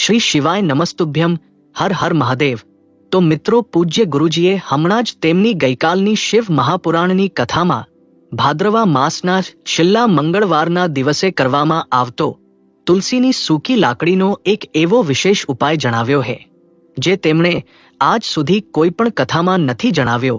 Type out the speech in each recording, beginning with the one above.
શ્રી શિવાય નમસ્તુભ્યમ, હર હર મહાદેવ। તો મિત્રો, પૂજ્ય ગુરુજીએ હમણાં જ તેમની ગઈકાલની શિવ મહાપુરાણની કથામાં ભાદ્રવા માસના છેલ્લા મંગળવારના દિવસે કરવામાં આવતો તુલસીની સૂકી લાકડીનો એક એવો વિશેષ ઉપાય જણાવ્યો છે, જે તેમણે આજ સુધી કોઈ પણ કથામાં નથી જણાવ્યો।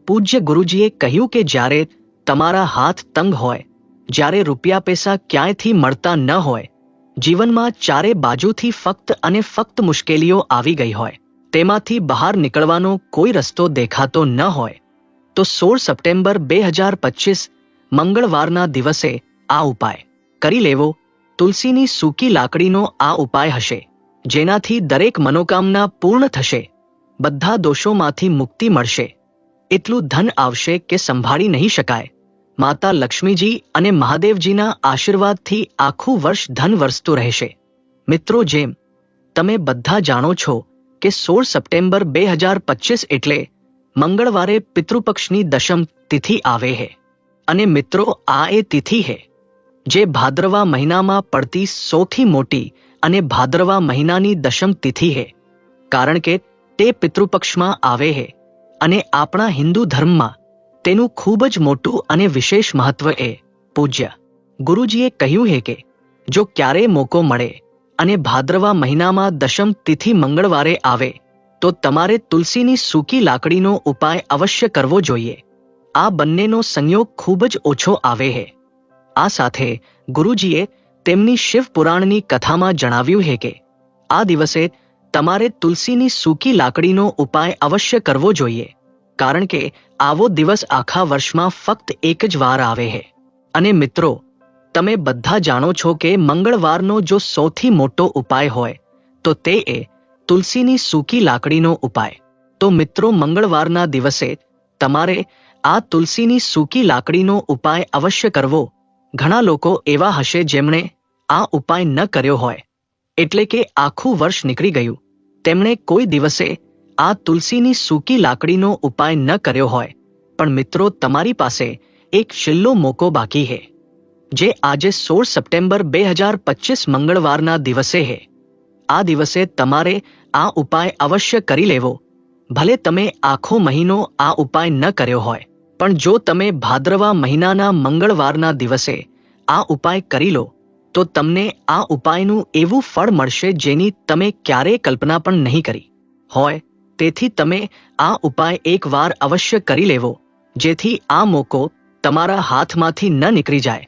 પૂજ્ય ગુરુજીએ કહ્યું કે જ્યારે તમારા હાથ તંગ હોય, જ્યારે રૂપિયા પૈસા ક્યાંયથી મળતા ન હોય, જીવનમાં ચારે બાજુથી ફક્ત અને ફક્ત મુશ્કેલીઓ આવી ગઈ હોય, તેમાંથી બહાર નીકળવાનો કોઈ રસ્તો દેખાતો ન હોય, તો 16 સપ્ટેમ્બર 2025 મંગળવારના દિવસે આ ઉપાય કરી લેવો। તુલસીની સૂકી લાકડીનો આ ઉપાય હશે, જેનાથી દરેક મનોકામના પૂર્ણ થશે, બધા દોષોમાંથી મુક્તિ મળશે, એટલું ધન આવશે કે સંભાળી નહીં શકાય। માતા લક્ષ્મીજી અને મહાદેવજીના આશીર્વાદથી આખું વર્ષ ધન વરસતું રહેશે। મિત્રો, જેમ તમે બધા જાણો છો કે 16 સપ્ટેમ્બર 2025 એટલે મંગળવારે પિતૃપક્ષની દશમ તિથિ આવે છે, અને મિત્રો, આ એ તિથિ છે જે ભાદ્રવા મહિનામાં પડતી સૌથી મોટી અને ભાદ્રવા મહિનાની દશમ તિથિ છે, કારણ કે તે પિતૃપક્ષમાં આવે છે, અને આપણા હિન્દુ ધર્મમાં તેનું ખૂબ જ મોટું અને વિશેષ મહત્વ છે। પૂજ્ય ગુરુજીએ કહ્યું છે કે જો ક્યારેય મોકો મળે અને ભાદ્રવા મહિનામાં દશમ તિથિ મંગળવારે આવે, તો તમારે તુલસીની સૂકી લાકડીનો ઉપાય અવશ્ય કરવો જોઈએ। આ બંનેનો સંયોગ ખૂબ જ ઓછો આવે છે। આ સાથે ગુરુજીએ તેમની શિવ પુરાણની કથામાં જણાવ્યું છે કે આ દિવસે તમારે તુલસીની સૂકી લાકડીનો ઉપાય અવશ્ય કરવો જોઈએ, કારણ કે આવો દિવસ આખા વર્ષમાં ફક્ત એક જ વાર આવે છે। અને મિત્રો, તમે બધા જાણો છો કે મંગળવારનો જો સૌથી મોટો ઉપાય હોય તો તે એ તુલસીની સૂકી લાકડીનો ઉપાય। તો મિત્રો, મંગળવારના દિવસે તમારે આ તુલસીની સૂકી લાકડીનો ઉપાય અવશ્ય કરવો। ઘણા લોકો એવા હશે જેમણે આ ઉપાય ન કર્યો હોય, એટલે કે આખું વર્ષ નીકળી ગયું, તેમણે કોઈ દિવસે આ તુલસીની સૂકી લાકડીનો ઉપાય ન કર્યો હોય, પણ મિત્રો, તમારી પાસે એક છેલ્લો મોકો બાકી છે, જે આજે 16 સપ્ટેમ્બર 2025 મંગળવારના દિવસે છે। આ દિવસે તમારે આ ઉપાય અવશ્ય કરી લેવો। ભલે તમે આખો મહિનો આ ઉપાય ન કર્યો હોય, પણ જો તમે ભાદ્રવા મહિનાના મંગળવારના દિવસે આ ઉપાય કરી લો, તો તમને આ ઉપાયનું એવું ફળ મળશે જેની તમે ક્યારેય કલ્પના પણ નહીં કરી હોય। તેથી તમે આ ઉપાય એકવાર અવશ્ય કરી લેવો, જેથી આ મોકો તમારા હાથમાંથી ન નીકળી જાય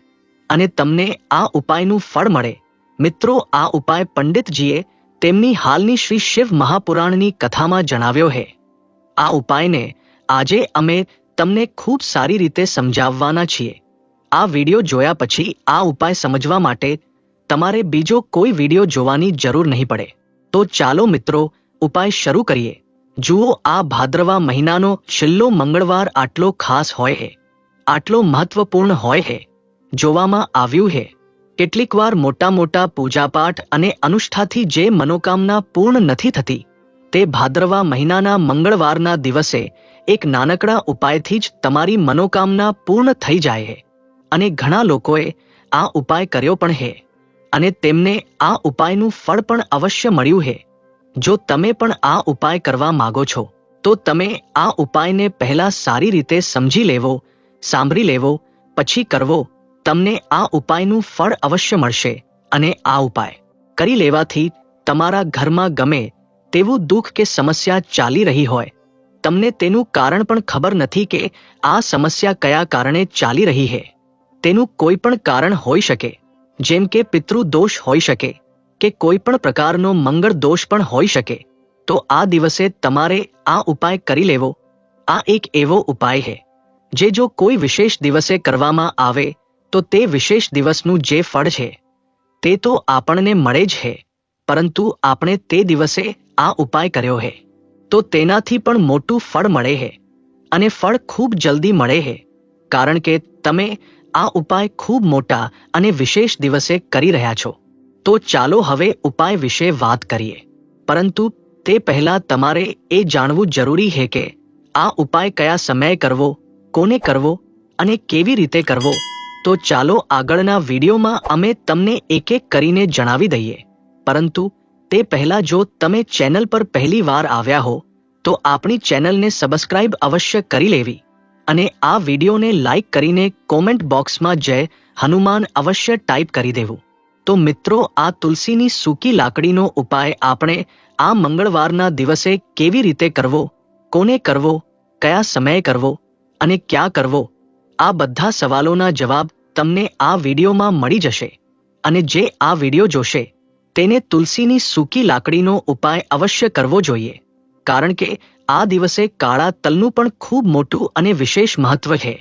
અને તમને આ ઉપાયનું ફળ મળે। મિત્રો, આ ઉપાય પંડિતજીએ તેમની હાલની શ્રી શિવ મહાપુરાણની કથામાં જણાવ્યો છે। આ ઉપાયને આજે અમે તમને ખૂબ સારી રીતે સમજાવવાના છીએ। આ વિડિયો જોયા પછી આ ઉપાય સમજવા માટે તમારે બીજો કોઈ વિડિયો જોવાની જરૂર નહીં પડે। તો ચાલો મિત્રો, ઉપાય શરૂ કરીએ। જુઓ, આ ભાદ્રવા મહિનાનો છેલ્લો મંગળવાર આટલો ખાસ હોય છે, આટલો મહત્વપૂર્ણ હોય છે। જોવામાં આવ્યું છે કેટલીકવાર મોટા મોટા પૂજાપાઠ અને અનુષ્ઠાથી જે મનોકામના પૂર્ણ નથી થતી, તે ભાદ્રવા મહિનાના મંગળવારના દિવસે એક નાનકડા ઉપાયથી જ તમારી મનોકામના પૂર્ણ થઈ જાય છે। અને ઘણા લોકોએ આ ઉપાય કર્યો પણ છે, અને તેમને આ ઉપાયનું ફળ પણ અવશ્ય મળ્યું છે। જો તમે પણ આ ઉપાય કરવા માંગો છો, તો તમે આ ઉપાયને પહેલા સારી રીતે સમજી લેવો, સાંભળી લેવો, પછી કરવો। તમને આ ઉપાયનું ફળ અવશ્ય મળશે, અને આ ઉપાય કરી લેવાથી તમારા ઘરમાં ગમે તેવું દુઃખ કે સમસ્યા ચાલી રહી હોય, તમને તેનું કારણ પણ ખબર નથી કે આ સમસ્યા કયા કારણે ચાલી રહી છે, તેનું કોઈ પણ કારણ હોઈ શકે, જેમ કે પિતૃદોષ હોઈ શકે કે કોઈ પણ પ્રકારનો મંગળ દોષ પણ હોઈ શકે, તો આ દિવસે તમારે આ ઉપાય કરી લેવો। આ એક એવો ઉપાય છે જે જો કોઈ વિશેષ દિવસે કરવામાં આવે તો તે વિશેષ દિવસનું જે ફળ છે તે તો આપણને મળે જ છે, પરંતુ આપણે તે દિવસે આ ઉપાય કર્યો છે તો તેનાથી પણ મોટું ફળ મળે છે, અને ફળ ખૂબ જલ્દી મળે છે, કારણ કે તમે આ ઉપાય ખૂબ મોટા અને વિશેષ દિવસે કરી રહ્યા છો। તો ચાલો હવે ઉપાય વિશે વાત કરીએ, પરંતુ તે પહેલા તમારે એ જાણવું જરૂરી છે કે આ ઉપાય કયા સમયે કરવો, કોને કરવો અને કેવી રીતે કરવો। તો ચાલો આગળના વિડીયોમાં અમે તમને એક એક કરીને જણાવી દઈએ, પરંતુ તે પહેલા જો તમે ચેનલ પર પહેલી વાર આવ્યા હો તો આપણી ચેનલને સબસ્ક્રાઇબ અવશ્ય કરી લેવી અને આ વિડીયોને લાઇક કરીને કોમેન્ટ બોક્સમાં જય હનુમાન અવશ્ય ટાઈપ કરી દેવું. તો મિત્રો, આ તુલસીની સૂકી લાકડીનો ઉપાય આપણે આ મંગળવારના દિવસે કેવી રીતે કરવો, કોને કરવો, કયા સમયે કરવો અને ક્યાં કરવો, આ બધા સવાલોના જવાબ તમને આ વિડીયોમાં મળી જશે. અને જે આ વિડીયો જોશે તેને તુલસીની સૂકી લાકડીનો ઉપાય અવશ્ય કરવો જોઈએ, કારણ કે આ દિવસે કાળા તલનું પણ ખૂબ મોટું અને વિશેષ મહત્વ છે.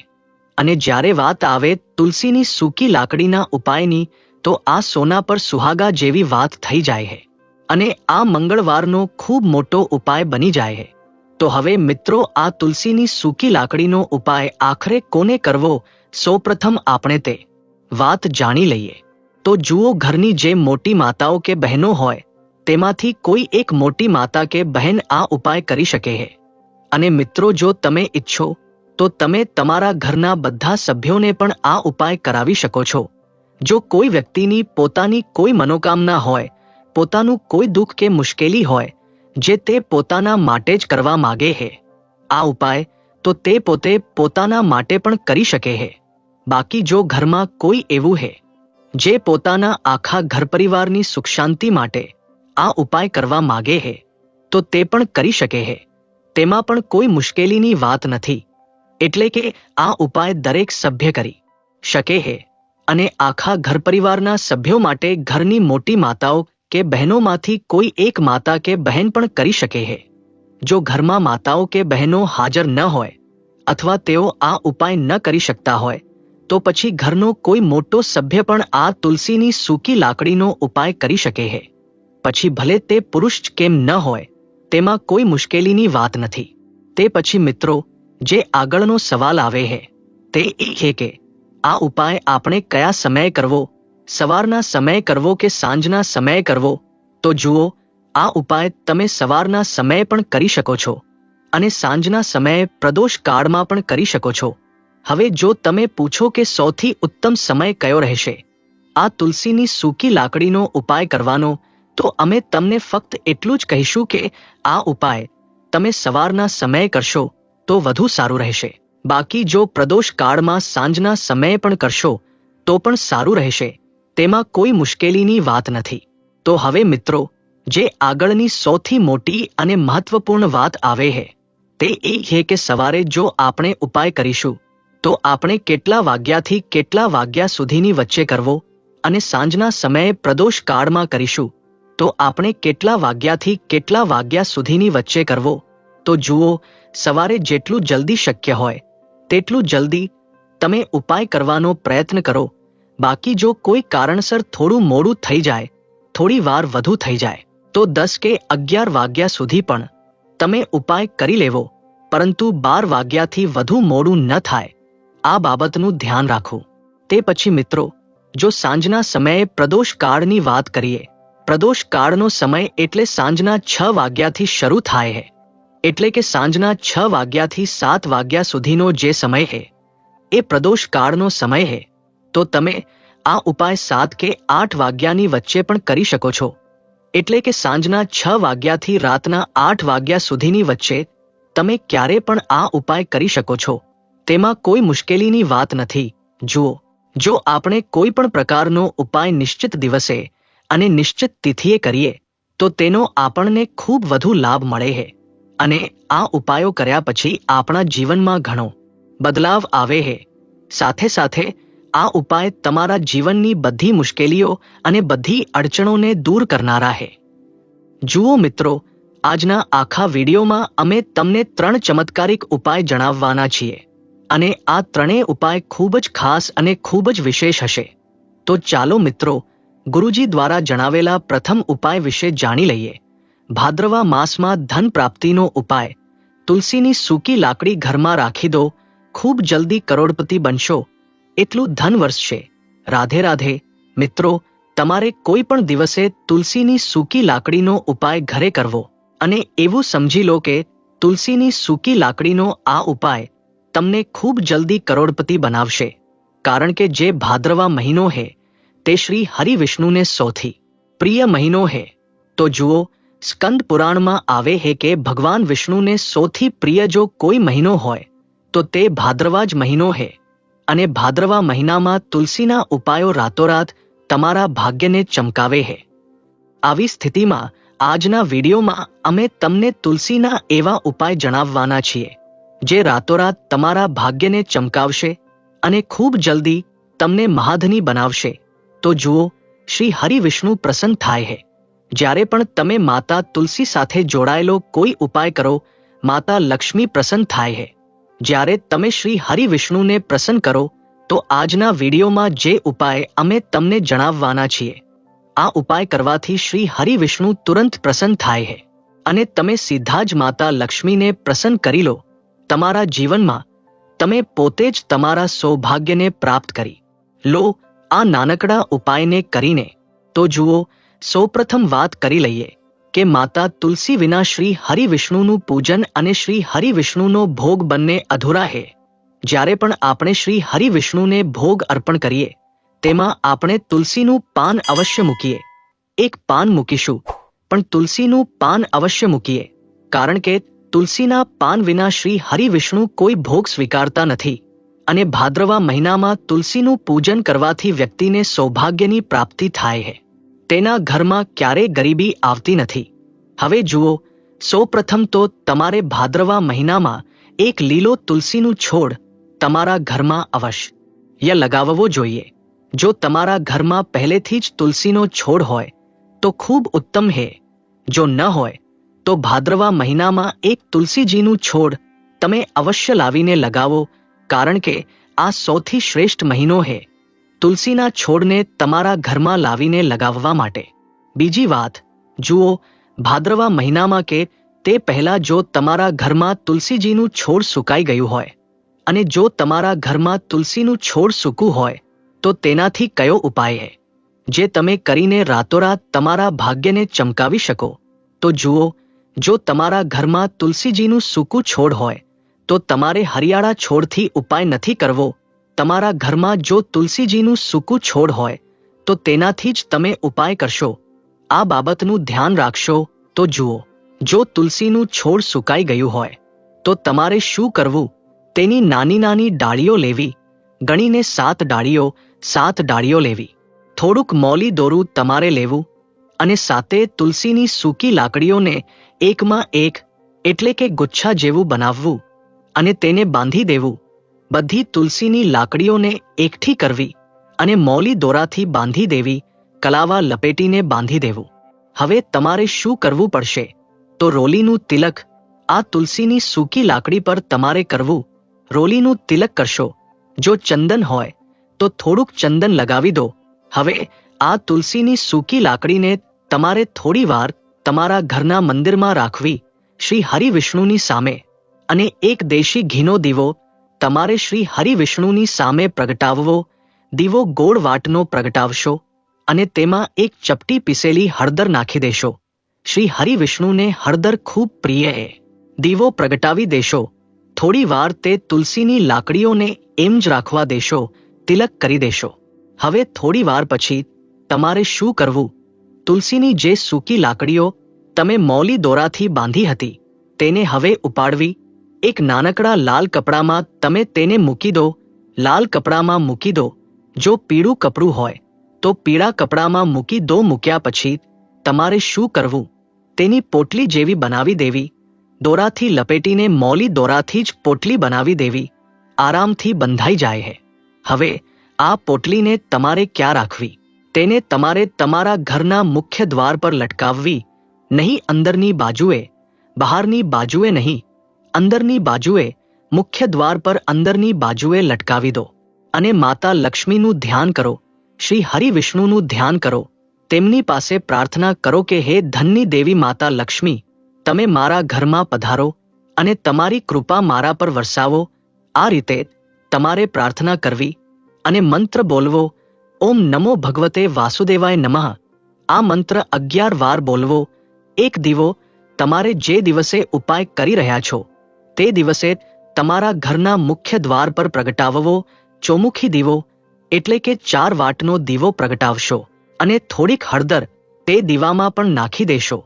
અને જ્યારે વાત આવે તુલસીની સૂકી લાકડીના ઉપાયની તો આ સોના પર સુહાગા જેવી વાત થઈ જાય છે અને આ મંગળવારનો ખૂબ મોટો ઉપાય બની જાય છે. તો હવે મિત્રો, આ તુલસીની સૂકી લાકડીનો ઉપાય આખરે કોને કરવો, સૌપ્રથમ આપણે તે વાત જાણી લઈએ. તો જુઓ, ઘરની જે મોટી માતાઓ કે બહેનો હોય તેમાંથી કોઈ એક મોટી માતા કે બહેન આ ઉપાય કરી શકે છે. અને મિત્રો, જો તમે ઈચ્છો તો તમે તમારા ઘરના બધા સભ્યોને પણ આ ઉપાય કરાવી શકો છો. જો કોઈ વ્યક્તિની પોતાની કોઈ મનોકામના હોય, પોતાનું કોઈ દુઃખ કે મુશ્કેલી હોય જે તે પોતાના માટે જ કરવા માગે છે આ ઉપાય, તો તે પોતે પોતાના માટે પણ કરી શકે છે. બાકી જો ઘરમાં કોઈ એવું છે જે પોતાના આખા ઘર પરિવારની સુખ શાંતિ માટે આ ઉપાય કરવા માગે છે તો તે પણ કરી શકે છે. તેમાં પણ કોઈ મુશ્કેલીની વાત નથી. એટલે કે આ ઉપાય દરેક સભ્ય કરી શકે છે અને આખા ઘર પરિવારના સભ્યો માટે ઘરની મોટી માતાઓ કે બહેનોમાંથી કોઈ એક માતા કે બહેન પણ કરી શકે છે. જો ઘરમાં માતાઓ કે બહેનો હાજર ન હોય અથવા તેઓ આ ઉપાય ન કરી શકતા હોય તો પછી ઘરનો કોઈ મોટો સભ્ય પણ આ તુલસીની સૂકી લાકડીનો ઉપાય કરી શકે છે. પછી ભલે તે પુરુષ કેમ ન હોય, તેમાં કોઈ મુશ્કેલીની વાત નથી. તે પછી મિત્રો, જે આગળનો સવાલ આવે છે તે એ છે કે આ ઉપાય આપણે કયા સમયે કરવો, સવારના સમયે કરવો કે સાંજના સમયે કરવો. તો જુઓ, આ ઉપાય તમે સવારના સમયે પણ કરી શકો છો અને સાંજના સમયે પ્રદોષ કાળમાં પણ કરી શકો છો. હવે જો તમે પૂછો કે સૌથી ઉત્તમ સમય કયો રહેશે આ તુલસીની સૂકી લાકડીનો ઉપાય કરવાનો, તો અમે તમને ફક્ત એટલું જ કહીશું કે આ ઉપાય તમે સવારના સમયે કરશો તો વધુ સારું રહેશે. બાકી જો પ્રદોષ કાળમાં સાંજના સમયે પણ કરશો તો પણ સારું રહેશે. તેમાં કોઈ મુશ્કેલીની વાત નથી. તો હવે મિત્રો, જે આગળની સૌથી મોટી અને મહત્વપૂર્ણ વાત આવે છે તે એ છે કે સવારે જો આપણે ઉપાય કરીશું તો આપણે કેટલા વાગ્યાથી કેટલા વાગ્યા સુધીની વચ્ચે કરવો અને સાંજના સમયે પ્રદોષ કાળમાં કરીશું તો આપણે કેટલા વાગ્યાથી કેટલા વાગ્યા સુધીની વચ્ચે કરવો. તો જુઓ, સવારે જેટલું જલ્દી શક્ય હોય તેટલું જલ્દી તમે ઉપાય કરવાનો પ્રયત્ન કરો. બાકી જો કોઈ કારણસર થોડું મોડું થઈ જાય, થોડી વાર વધુ થઈ જાય, તો 10 કે 11 વાગ્યા સુધી પણ તમે ઉપાય કરી લેવો, પરંતુ 12 વાગ્યાથી વધુ મોડું ન થાય આ બાબતનું ધ્યાન રાખો. તે પછી મિત્રો, જો સાંજના સમયે પ્રદોષ કાળની વાત કરીએ, પ્રદોષ કાળનો સમય એટલે સાંજના 6 વાગ્યાથી શરૂ થાય છે. એટલે કે સાંજના 6 વાગ્યાથી 7 વાગ્યા સુધીનો જે સમય છે એ પ્રદોષ કાળનો સમય છે. તો તમે આ ઉપાય 7 કે 8 વાગ્યાની વચ્ચે પણ કરી શકો છો. એટલે કે સાંજના 6 વાગ્યાથી રાતના 8 વાગ્યા સુધીની વચ્ચે તમે ક્યારે પણ આ ઉપાય કરી શકો છો. તેમાં કોઈ મુશ્કેલીની વાત નથી. જુઓ, જો આપણે કોઈ પણ પ્રકારનો ઉપાય નિશ્ચિત દિવસે અને નિશ્ચિત તિથિએ કરીએ તો તેનો આપણને ખૂબ વધુ લાભ મળે છે અને આ ઉપાયો કર્યા પછી આપણા જીવનમાં ઘણો બદલાવ આવે છે. સાથે સાથે આ ઉપાય તમારા જીવનની બધી મુશ્કેલીઓ અને બધી અડચણોને દૂર કરનારા છે. જુઓ મિત્રો, આજના આખા વિડીયોમાં અમે તમને 3 ચમત્કારિક ઉપાય જણાવવાના છીએ અને આ ત્રણેય ઉપાય ખૂબ જ ખાસ અને ખૂબ જ વિશેષ હશે. તો ચાલો મિત્રો, ગુરુજી દ્વારા જણાવેલા પ્રથમ ઉપાય વિશે જાણી લઈએ. ભાદ્રવા માસમાં ધન પ્રાપ્તિનો ઉપાય. તુલસીની સૂકી લાકડી ઘરમાં રાખી દો, ખૂબ જલ્દી કરોડપતિ બનશો, એટલું ધન વરસશે. રાધે રાધે. મિત્રો, તમારે કોઈ પણ દિવસે તુલસીની સૂકી લાકડીનો ઉપાય ઘરે કરવો અને એવું સમજી લો કે તુલસીની સૂકી લાકડીનો આ ઉપાય તમને ખૂબ જલ્દી કરોડપતિ બનાવશે. કારણ કે જે ભાદ્રવા મહિનો છે તે શ્રી હરિ વિષ્ણુને સૌથી પ્રિય મહિનો છે તો જુઓ, સ્કંદ પુરાણમાં આવે છે કે ભગવાન વિષ્ણુને સૌથી પ્રિય જો કોઈ મહિનો હોય તો તે ભાદ્રવા જ મહિનો છે, અને ભાદ્રવા મહિનામાં તુલસીના ઉપાયો રાતોરાત તમારા ભાગ્યને ચમકાવે છે. આવી સ્થિતિમાં આજના વિડીયોમાં અમે તમને તુલસીના એવા ઉપાય જણાવવાના છીએ જે રાતોરાત તમારા ભાગ્યને ચમકાવશે અને ખૂબ જલ્દી તમને મહાધની બનાવશે. તો જુઓ, શ્રી હરિ વિષ્ણુ પ્રસન્ન થાય છે. જ્યારે પણ તમે માતા તુલસી સાથે જોડાયેલો કોઈ ઉપાય કરો, માતા લક્ષ્મી પ્રસન્ન થાય છે. જ્યારે તમે શ્રી હરિ વિષ્ણુને પ્રસન્ન કરો તો આજના વિડીયોમાં જે ઉપાય અમે તમને જણાવવાના છીએ, આ ઉપાય કરવાથી શ્રી હરિ વિષ્ણુ તુરંત પ્રસન્ન થાય છે અને તમે સીધા જ માતા લક્ષ્મીને પ્રસન્ન કરી લો. તમારા જીવનમાં તમે પોતે જ તમારા સૌભાગ્યને પ્રાપ્ત કરી લો આ નાનકડા ઉપાયને કરીને. તો જુઓ, સૌપ્રથમ વાત કરી લઈએ કે માતા તુલસી વિના શ્રી હરિ વિષ્ણુનું પૂજન અને શ્રી હરિ વિષ્ણુનો ભોગ બંને અધૂરા છે. જ્યારે પણ આપણે શ્રી હરિ વિષ્ણુને ભોગ અર્પણ કરીએ તેમાં આપણે તુલસીનું પાન અવશ્ય મૂકીએ. એક પાન મૂકીશું, પણ તુલસીનું પાન અવશ્ય મૂકીએ, કારણ કે તુલસીના પાન વિના શ્રી હરિ વિષ્ણુ કોઈ ભોગ સ્વીકારતા નથી. અને ભાદ્રવા મહિનામાં તુલસીનું પૂજન કરવાથી વ્યક્તિને સૌભાગ્યની પ્રાપ્તિ થાય છે. તેના ઘરમાં ક્યારેય ગરીબી આવતી નથી. હવે જુઓ, સૌપ્રથમ તો તમારે ભાદ્રવા મહિનામાં એક લીલો તુલસીનું છોડ તમારા ઘરમાં અવશ્ય લગાવવો જોઈએ. જો તમારા ઘરમાં પહેલેથી જ તુલસીનો છોડ હોય તો ખૂબ ઉત્તમ છે. જો ન હોય તો ભાદ્રવા મહિનામાં એક તુલસીજીનું છોડ તમે અવશ્ય લાવીને લગાવો, કારણ કે આ સૌથી શ્રેષ્ઠ મહિનો છે તુલસીના છોડને તમારા ઘરમાં લાવીને લગાવવા માટે. બીજી વાત, જુઓ, ભાદ્રવા મહિનામાં કે તે પહેલા જો તમારા ઘરમાં તુલસીજીનું છોડ સુકાઈ ગયું હોય અને જો તમારા ઘરમાં તુલસીનું છોડ સૂકું હોય તો તેનાથી કયો ઉપાય છે જે તમે કરીને રાતોરાત તમારા ભાગ્યને ચમકાવી શકો? તો જુઓ, જો તમારા ઘરમાં તુલસીજીનું સૂકું છોડ હોય તો તમારે હરિયાળા છોડથી ઉપાય નથી કરવો. તમારા ઘરમાં જો તુલસીજીનું સૂકું છોડ હોય તો તેનાથી જ તમે ઉપાય કરશો. આ બાબતનું ધ્યાન રાખશો. તો જુઓ, જો તુલસીનું છોડ સુકાઈ ગયું હોય તો તમારે શું કરવું? તેની નાની નાની ડાળીઓ લેવી, ગણીને 7 ડાળીઓ લેવી. થોડુંક મૌલી દોરું તમારે લેવું અને સાથે તુલસીની સૂકી લાકડીઓને એકમાં એક એટલે કે ગુચ્છા જેવું બનાવવું અને તેને બાંધી દેવું. બધી તુલસીની લાકડીઓને એકઠી કરવી અને મૌલી દોરાથી બાંધી દેવી, કલાવા લપેટીને બાંધી દેવું. હવે તમારે શું કરવું પડશે? તો રોલીનું તિલક આ તુલસીની સૂકી લાકડી પર તમારે કરવું. રોલીનું તિલક કરશો. જો ચંદન હોય તો થોડુંક ચંદન લગાવી દો. હવે આ તુલસીની સૂકી લાકડીને તમારે થોડી વાર તમારા ઘરના મંદિરમાં રાખવી, શ્રી હરિ વિષ્ણુની સામે, અને એક દેશી ઘીનો દીવો તમારે શ્રી હરિ વિષ્ણુની સામે પ્રગટાવવો. દીવો ગોળ વાટનો પ્રગટાવશો અને તેમાં એક ચપટી પીસેલી હળદર નાખી દેશો. શ્રી હરિ વિષ્ણુને હળદર ખૂબ પ્રિય છે. દીવો પ્રગટાવી દેશો. થોડી વાર તે તુલસીની લાકડીઓને એમ જ રાખવા દેશો, તિલક કરી દેશો. હવે થોડી વાર પછી તમારે શું કરવું? તુલસીની જે સૂકી લાકડીઓ તમે મૌલી દોરાથી બાંધી હતી તેને હવે ઉપાડવી. એક નાનકડા લાલ કપડામાં તમે તેને મૂકી દો. લાલ કપડામાં મૂકી દો. જો પીળું કપડું હોય તો પીળા કપડામાં મૂકી દો. મૂક્યા પછી તમારે શું કરવું? તેની પોટલી જેવી બનાવી દેવી. દોરાથી લપેટીને મૌલી દોરાથી જ પોટલી બનાવી દેવી. આરામથી બંધાઈ જાય છે. હવે આ પોટલીને તમારે ક્યાં રાખવી? તેને તમારે તમારા ઘરના મુખ્ય દ્વાર પર લટકાવવી. નહીં અંદરની બાજુએ, બહારની બાજુએ નહીં, અંદરની બાજુએ, મુખ્ય દ્વાર પર અંદરની બાજુએ લટકાવી દો. અને માતા લક્ષ્મીનું ધ્યાન કરો, શ્રી હરિ વિષ્ણુનું ધ્યાન કરો. તેમની પાસે પ્રાર્થના કરો કે હે ધનની દેવી માતા લક્ષ્મી, તમે મારા ઘરમાં પધારો અને તમારી કૃપા મારા પર વરસાવો. આ રીતે તમારે પ્રાર્થના કરવી અને મંત્ર બોલવો. ઓમ નમો ભગવતે વાસુદેવાય નમઃ. આ મંત્ર 11 વાર બોલવો. એક દીવો તમારે જે દિવસે ઉપાય કરી રહ્યા છો તે દિવસે તમારા ઘરના મુખ્ય દ્વાર પર પ્રગટાવવો. ચોમુખી દીવો એટલે કે 4 વાટનો દીવો પ્રગટાવશો અને થોડીક હળદર તે દીવામાં પણ નાખી દેશો.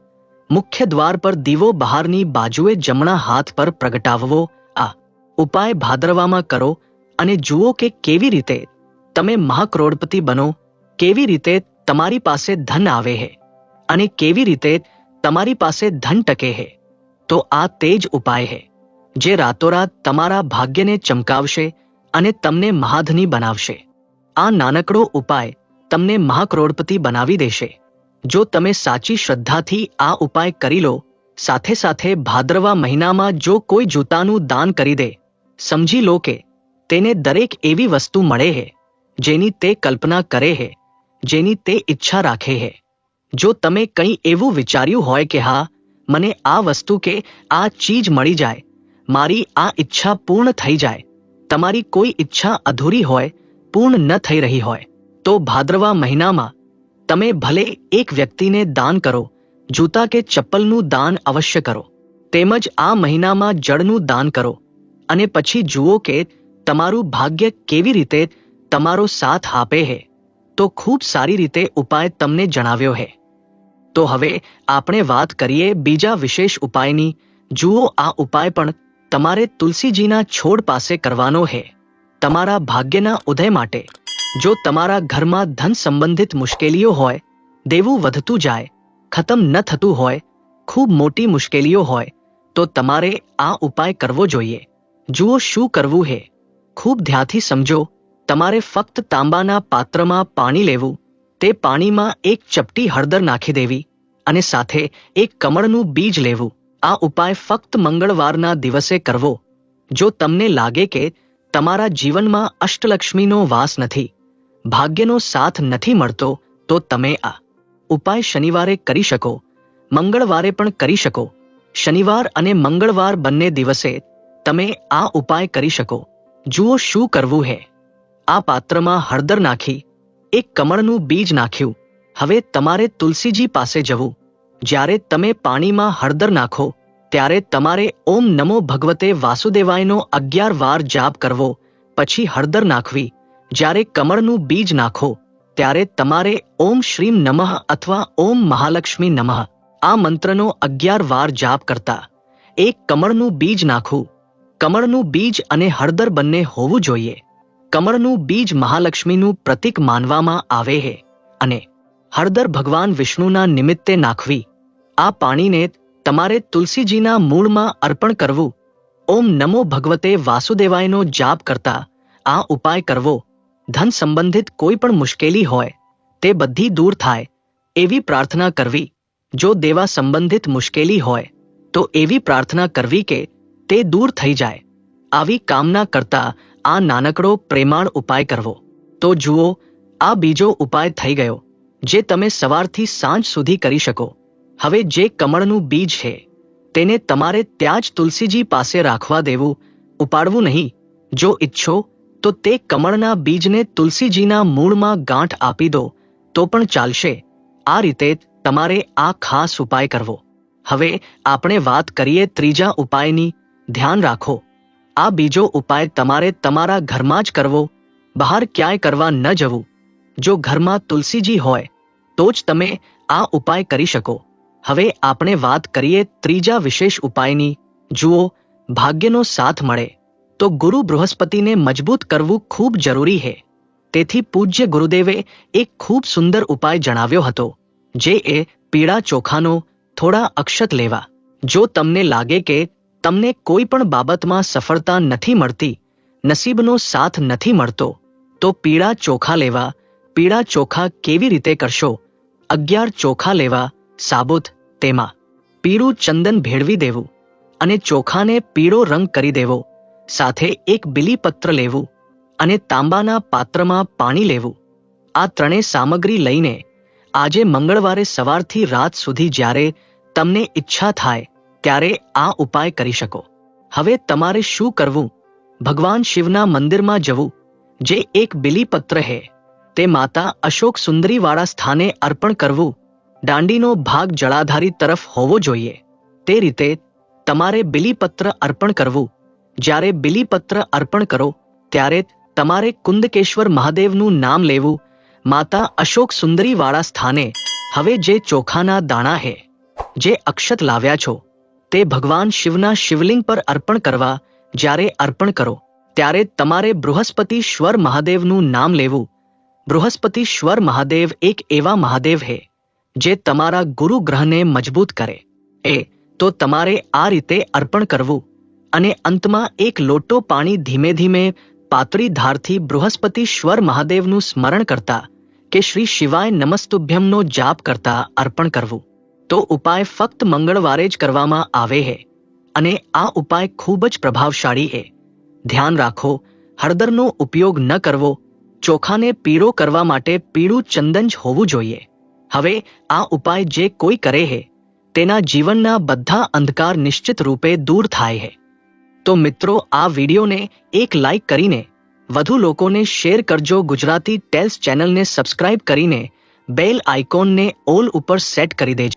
મુખ્ય દ્વાર પર દીવો બહારની બાજુએ જમણા હાથ પર પ્રગટાવવો. આ ઉપાય ભાદરવામાં કરો અને જુઓ કે કેવી રીતે તમે મહાકરોડપતિ બનો, કેવી રીતે તમારી પાસે ધન આવે છે અને કેવી રીતે તમારી પાસે ધન ટકે છે. તો આ તે જ ઉપાય છે જે રાતોરાત તમારા ભાગ્યને ચમકાવશે અને તમને મહાધની બનાવશે. આ નાનકડો ઉપાય તમને મહાકરોડપતિ બનાવી દેશે. જો તમે સાચી શ્રદ્ધાથી આ ઉપાય કરી લો, સાથે સાથે ભાદરવા મહિનામાં જો કોઈ જૂતાનું દાન કરી દે, સમજી લો કે તેને દરેક એવી વસ્તુ મળે છે જેની તે કલ્પના કરે છે, જેની તે ઈચ્છા રાખે છે. જો તમે કંઈ એવું વિચાર્યું હોય કે હા, મને આ વસ્તુ કે આ ચીજ મળી જાય, મારી આ ઈચ્છા પૂર્ણ થઈ જાય, તમારી કોઈ ઈચ્છા અધૂરી હોય, પૂર્ણ ન થઈ રહી હોય, તો ભાદરવા મહિનામાં તમે ભલે એક વ્યક્તિને દાન કરો, જૂતા કે ચપ્પલનું દાન અવશ્ય કરો. તેમજ આ મહિનામાં જળનું દાન કરો અને પછી જુઓ કે તમારું ભાગ્ય કેવી રીતે તમારો સાથ આપે છે. તો ખૂબ સારી રીતે ઉપાય તમને જણાવ્યો છે. તો હવે આપણે વાત કરીએ બીજા વિશેષ ઉપાયની. જુઓ, આ ઉપાય પણ તમારે તુલસીજીના છોડ પાસે કરવાનો છે. તમારા ભાગ્યના ઉદય માટે જો તમારા ઘરમાં ધન સંબંધિત મુશ્કેલીઓ હોય, દેવું વધતું જાય, ખતમ ન થતું હોય, ખૂબ મોટી મુશ્કેલીઓ હોય, તો તમારે આ ઉપાય કરવો જોઈએ. જુઓ શું કરવું છે, ખૂબ ધ્યાનથી સમજો. તમારે ફક્ત તાંબાના પાત્રમાં પાણી લેવું, તે પાણીમાં એક ચપટી હળદર નાખી દેવી અને સાથે એક કમળનું બીજ લેવું. આ ઉપાય ફક્ત મંગળવારના દિવસે કરવો. જો તમને લાગે કે તમારા જીવનમાં અષ્ટલક્ષ્મીનો વાસ નથી, ભાગ્યનો સાથ નથી મળતો, તો તમે આ ઉપાય શનિવારે કરી શકો, મંગળવારે પણ કરી શકો. શનિવાર અને મંગળવાર બંને દિવસે તમે આ ઉપાય કરી શકો. જુઓ શું કરવું છે. આ પાત્રમાં હળદર નાખી, એક કમળનું બીજ નાખ્યું. હવે તમારે તુલસીજી પાસે જવું. જ્યારે તમે પાણીમાં હળદર નાખો ત્યારે તમારે ઓમ નમો ભગવતે વાસુદેવાયનો 11 વાર જાપ કરવો. પછી હળદર નાખવી. જ્યારે કમળનું બીજ નાખો ત્યારે તમારે ઓમ શ્રીમ નમઃ અથવા ઓમ મહાલક્ષ્મી નમઃ આ મંત્રનો 11 વાર જાપ કરતા એક કમળનું બીજ નાખવું. કમળનું બીજ અને હળદર બંને હોવું જોઈએ. કમળનું બીજ મહાલક્ષ્મીનું પ્રતીક માનવામાં આવે છે અને હળદર ભગવાન વિષ્ણુના નિમિત્તે નાખવી. આ પાણીને તમારે તુલસીજીના મૂળમાં અર્પણ કરવું. ઓમ નમો ભગવતે વાસુદેવાયનો જાપ કરતા આ ઉપાય કરવો. ધન સંબંધિત કોઈ પણ મુશ્કેલી હોય તે બધી દૂર થાય એવી પ્રાર્થના કરવી. જો દેવા સંબંધિત મુશ્કેલી હોય તો એવી પ્રાર્થના કરવી કે તે દૂર થઈ જાય. આવી કામના કરતા આ નાનકડો પ્રેમાળ ઉપાય કરવો. તો જુઓ, આ બીજો ઉપાય થઈ ગયો જે તમે સવારથી સાંજ સુધી કરી શકો. હવે જે કમળનું બીજ છે તેને તમારે ત્યાં જ તુલસીજી પાસે રાખવા દેવું, ઉપાડવું નહીં. જો ઈચ્છો તો તે કમળના બીજને તુલસીજીના મૂળમાં ગાંઠ આપી દો તો પણ ચાલશે. આ રીતે તમારે આ ખાસ ઉપાય કરવો. હવે આપણે વાત કરીએ ત્રીજા ઉપાયની. ધ્યાન રાખો, આ બીજો ઉપાય તમારે તમારા ઘરમાં જ કરવો, બહાર ક્યાંય કરવા ન જવું. જો ઘરમાં તુલસીજી હોય તો જ તમે આ ઉપાય કરી શકો. હવે આપણે વાત કરીએ ત્રીજા વિશેષ ઉપાયની. જુઓ, ભાગ્યનો સાથ મળે તો ગુરુ બૃહસ્પતિને મજબૂત કરવું ખૂબ જરૂરી છે. તેથી પૂજ્ય ગુરુદેવે એક ખૂબ સુંદર ઉપાય જણાવ્યો હતો, જે એ પીળા ચોખાનો થોડા અક્ષત લેવા. જો તમને લાગે કે તમને કોઈ પણ બાબતમાં સફળતા નથી મળતી, નસીબનો સાથ નથી મળતો, તો પીળા ચોખા લેવા. પીળા ચોખા કેવી રીતે કરશો? 11 ચોખા લેવા સાબુત, તેમાં પીળું ચંદન ભેળવી દેવું અને ચોખાને પીળો રંગ કરી દેવો. સાથે એક બીલીપત્ર લેવું અને તાંબાના પાત્રમાં પાણી લેવું. આ ત્રણેય સામગ્રી લઈને આજે મંગળવારે સવારથી રાત સુધી જ્યારે તમને ઈચ્છા થાય ત્યારે આ ઉપાય કરી શકો. હવે તમારે શું કરવું? ભગવાન શિવના મંદિરમાં જવું. જે એક બીલીપત્ર છે તે માતા અશોક સુંદરીવાળા સ્થાને અર્પણ કરવું. દાંડીનો ભાગ જળાધારી તરફ હોવો જોઈએ. તે રીતે તમારે બીલીપત્ર અર્પણ કરવું. જ્યારે બીલીપત્ર અર્પણ કરો ત્યારે તમારે કુંદકેશ્વર મહાદેવનું નામ લેવું. માતા અશોક સુંદરીવાળા સ્થાને હવે જે ચોખાના દાણા હે, જે અક્ષત લાવ્યા છો, તે ભગવાન શિવના શિવલિંગ પર અર્પણ કરવા જ્યારે અર્પણ કરો ત્યારે તમારે બૃહસ્પતિશ્વર મહાદેવનું નામ લેવું. બૃહસ્પતિશ્વર મહાદેવ એક એવા મહાદેવ હે જે તમારા ગુરુ ગ્રહને મજબૂત કરે. તો તમારે આ રીતે અર્પણ કરવું અને અંતમાં એક લોટો પાણી ધીમે ધીમે પાતળી ધારથી બૃહસ્પતિશ્વર મહાદેવનું સ્મરણ કરતા કે શ્રી શિવાય નમસ્તુભ્યમનો જાપ કરતા અર્પણ કરવું. તો ઉપાય ફક્ત મંગળવારે જ કરવામાં આવે છે અને આ ઉપાય ખૂબ જ પ્રભાવશાળી છે. ધ્યાન રાખો, હળદરનો ઉપયોગ ન કરવો. ચોખાને પીળો કરવા માટે પીળું ચંદન જ હોવું જોઈએ. હવે આ ઉપાય જે કોઈ કરે છે તેના જીવનના બધા અંધકાર નિશ્ચિત રૂપે દૂર થાય છે. તો મિત્રો, આ વિડીયોને એક લાઈક કરીને વધુ લોકોને શેર કરજો. ગુજરાતી ટેલ્સ ચેનલને સબસ્ક્રાઇબ કરીને બેલ આઇકોનને ઓલ ઉપર સેટ કરી દેજો.